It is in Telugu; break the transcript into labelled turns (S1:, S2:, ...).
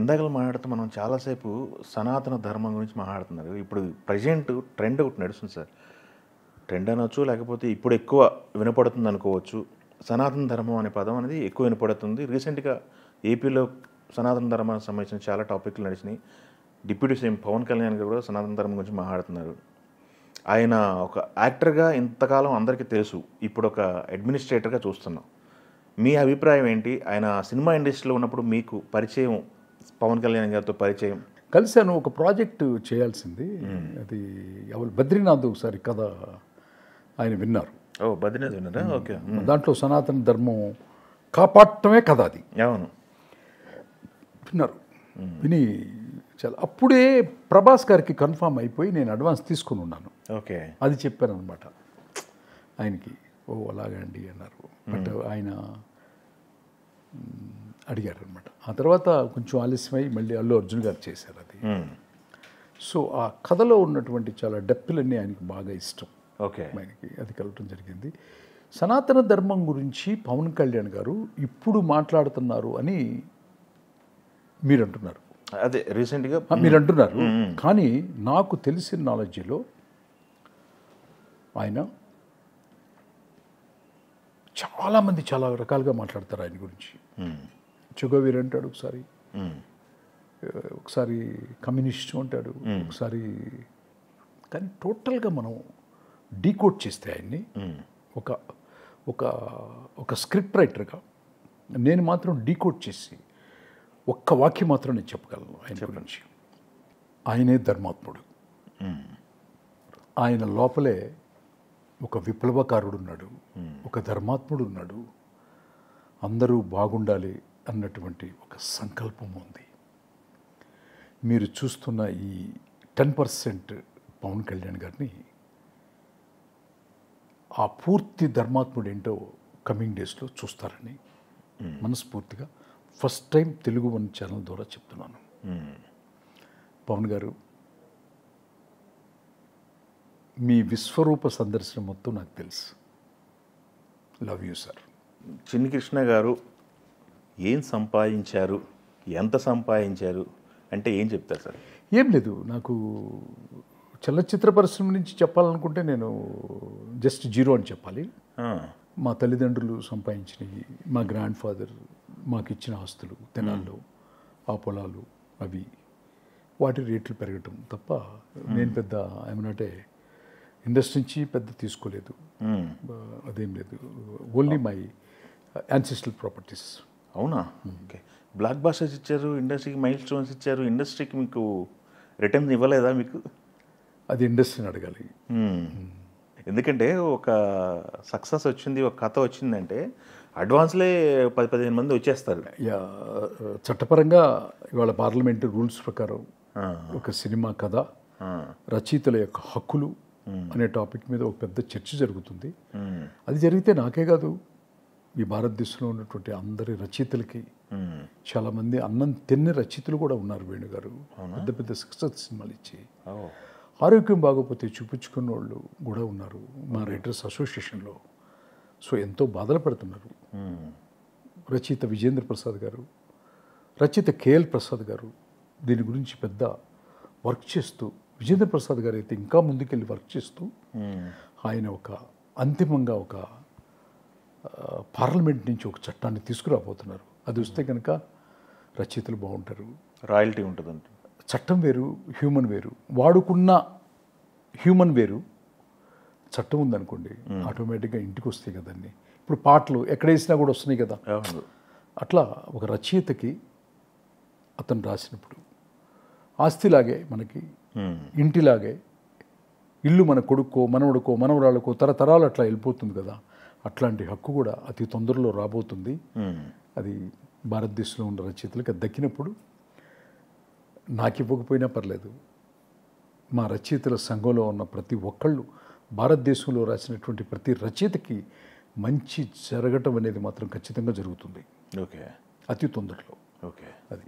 S1: ఇందాక మాట్లాడుతూ మనం చాలాసేపు సనాతన ధర్మం గురించి మాట్లాడుతున్నారు. ఇప్పుడు ప్రజెంట్ ట్రెండ్ ఒకటి నడుస్తుంది సార్. ట్రెండ్ అనొచ్చు, లేకపోతే ఇప్పుడు ఎక్కువ వినపడుతుంది అనుకోవచ్చు. సనాతన ధర్మం అనే పదం అనేది ఎక్కువ వినపడుతుంది. రీసెంట్గా ఏపీలో సనాతన ధర్మానికి సంబంధించిన చాలా టాపిక్లు నడిచినాయి. డిప్యూటీ సీఎం పవన్ కళ్యాణ్ గారు కూడా సనాతన ధర్మం గురించి మాట్లాడుతున్నారు. ఆయన ఒక యాక్టర్గా ఇంతకాలం అందరికీ తెలుసు, ఇప్పుడు ఒక అడ్మినిస్ట్రేటర్గా చూస్తున్నాం. మీ అభిప్రాయం ఏంటి? ఆయన సినిమా ఇండస్ట్రీలో ఉన్నప్పుడు మీకు పరిచయం, పవన్ కళ్యాణ్ గారితో పరిచయం?
S2: కలిశాను. ఒక ప్రాజెక్టు చేయాల్సింది, అది ఎవరు బద్రీనాథ్ ఒకసారి కథ ఆయన విన్నారు.
S1: ఓ, బద్రీనాథ్ విన్నారా? ఓకే.
S2: దాంట్లో సనాతన ధర్మం కాపాడటమే కథ అది.
S1: అవును,
S2: విన్నారు. విని చాలా అప్పుడే ప్రభాస్ గారికి కన్ఫామ్ అయిపోయి నేను అడ్వాన్స్ తీసుకుని ఉన్నాను.
S1: ఓకే.
S2: అది చెప్పాను అనమాట ఆయనకి. ఓ అలాగా అండి అన్నారు. బట్ ఆయన అడిగారు అనమాట. ఆ తర్వాత కొంచెం ఆలస్యమై మళ్ళీ అల్లు అర్జున్ గారు చేశారు అది. సో ఆ కథలో ఉన్నటువంటి చాలా డెప్తులన్నీ ఆయనకి బాగా ఇష్టం.
S1: ఓకే.
S2: ఆయనకి అది కలవటం జరిగింది. సనాతన ధర్మం గురించి పవన్ కళ్యాణ్ గారు ఇప్పుడు మాట్లాడుతున్నారు అని మీరు అంటున్నారు.
S1: అదే రీసెంట్గా
S2: మీరు అంటున్నారు. కానీ నాకు తెలిసిన నాలెడ్జ్లో ఆయన చాలామంది చాలా రకాలుగా మాట్లాడతారు ఆయన గురించి. చుగవీర్ అంటాడు ఒకసారి కమ్యూనిస్టు అంటాడు ఒకసారి. కానీ టోటల్గా మనం డీకోడ్ చేస్తే ఆయన్ని ఒక ఒక ఒక స్క్రిప్ట్ రైటర్గా నేను మాత్రం డీకోడ్ చేసి ఒక్క వాక్యం మాత్రం నేను చెప్పగలను ఆయన గురించి. ఆయనే ధర్మాత్ముడు. ఆయన లోపలే ఒక విప్లవకారుడు ఉన్నాడు, ఒక ధర్మాత్ముడు ఉన్నాడు. అందరూ బాగుండాలి అన్నటువంటి ఒక సంకల్పం ఉంది. మీరు చూస్తున్న ఈ 10% పవన్ కళ్యాణ్ గారిని ఆ పూర్తి ధర్మాత్ముడు ఏంటో కమింగ్ డేస్లో చూస్తారని మనస్ఫూర్తిగా first time Telugu one channel ద్వారా చెప్తున్నాను. పవన్ గారు, మీ విశ్వరూప సందర్శన మొత్తం నాకు తెలుసు. Love you sir.
S1: Chinni Krishna గారు ఏం సంపాదించారు, ఎంత సంపాదించారు అంటే ఏం చెప్తారు సార్?
S2: ఏం లేదు, నాకు చలనచిత్ర పరిశ్రమ నుంచి చెప్పాలనుకుంటే నేను జస్ట్ జీరో అని చెప్పాలి. మా తల్లిదండ్రులు సంపాదించినవి, మా గ్రాండ్ ఫాదర్ మాకు ఇచ్చిన ఆస్తులు, తెనాల్లో ఆ పొలాలు, అవి వాటి రేట్లు పెరగటం తప్ప నేను పెద్ద ఏమనంటే ఇండస్ట్రీ నుంచి పెద్ద తీసుకోలేదు. అదేం లేదు, ఓన్లీ మై యాన్సిస్ట్రల్ ప్రాపర్టీస్.
S1: అవునా? ఓకే. బ్లాక్ బాస్టర్స్ ఇచ్చారు, ఇండస్ట్రీకి మైల్ స్టోన్స్ ఇచ్చారు, ఇండస్ట్రీకి మీకు రిటర్న్ ఇవ్వలేదా మీకు?
S2: అది ఇండస్ట్రీని అడగాలి.
S1: ఎందుకంటే ఒక సక్సెస్ వచ్చింది, ఒక కథ వచ్చిందంటే అడ్వాన్స్లే 10-15 మంది వచ్చేస్తారు.
S2: చట్టపరంగా ఇవాళ పార్లమెంటు రూల్స్ ప్రకారం ఒక సినిమా కథ, రచయితల యొక్క హక్కులు అనే టాపిక్ మీద ఒక పెద్ద చర్చ జరుగుతుంది. అది జరిగితే నాకే కాదు, ఈ భారతదేశంలో ఉన్నటువంటి అందరి రచయితలకి, చాలామంది అన్నం తిన్న రచయితలు కూడా ఉన్నారు. వేణుగారు పెద్ద పెద్ద సక్సెస్ సినిమాలు ఇచ్చి ఆరోగ్యం బాగోపోతే చూపించుకున్న వాళ్ళు కూడా ఉన్నారు మా రైటర్స్ అసోసియేషన్లో. సో ఎంతో బాధలు పడుతున్నారు. రచయిత విజేంద్ర ప్రసాద్ గారు, రచయిత కేఎల్ ప్రసాద్ గారు దీని గురించి పెద్ద వర్క్ చేస్తూ, విజేంద్ర ప్రసాద్ గారు అయితే ఇంకా ముందుకెళ్ళి వర్క్ చేస్తూ ఆయన ఒక అంతిమంగా ఒక పార్లమెంట్ నుంచి ఒక చట్టాన్ని తీసుకురాబోతున్నారు. అది వస్తే కనుక రచయితలు బాగుంటారు,
S1: రాయల్టీ ఉంటుందంట.
S2: చట్టం వేరు, హ్యూమన్ వేరు. వాడుకున్న హ్యూమన్ వేరు, చట్టం ఉందనుకోండి ఆటోమేటిక్గా ఇంటికి వస్తాయి కదండి. ఇప్పుడు పాటలు ఎక్కడ వేసినా కూడా వస్తున్నాయి కదా. అట్లా ఒక రచయితకి అతను రాసినప్పుడు ఆస్తిలాగే మనకి ఇంటిలాగే, ఇల్లు మన కొడుకో మనవడుకో మనవరాళ్ళకో తరతరాలు అట్లా వెళ్ళిపోతుంది కదా. అట్లాంటి హక్కు కూడా అతి తొందరలో రాబోతుంది. అది భారతదేశంలో ఉన్న రచయితలకు అది దక్కినప్పుడు నాకు ఇవ్వకపోయినా పర్లేదు, మా రచయితల సంఘంలో ఉన్న ప్రతి ఒక్కళ్ళు, భారతదేశంలో రాసినటువంటి ప్రతి రచయితకి మంచి జరగటం అనేది మాత్రం ఖచ్చితంగా జరుగుతుంది.
S1: ఓకే.
S2: అతి తొందరలో.
S1: ఓకే.
S2: అది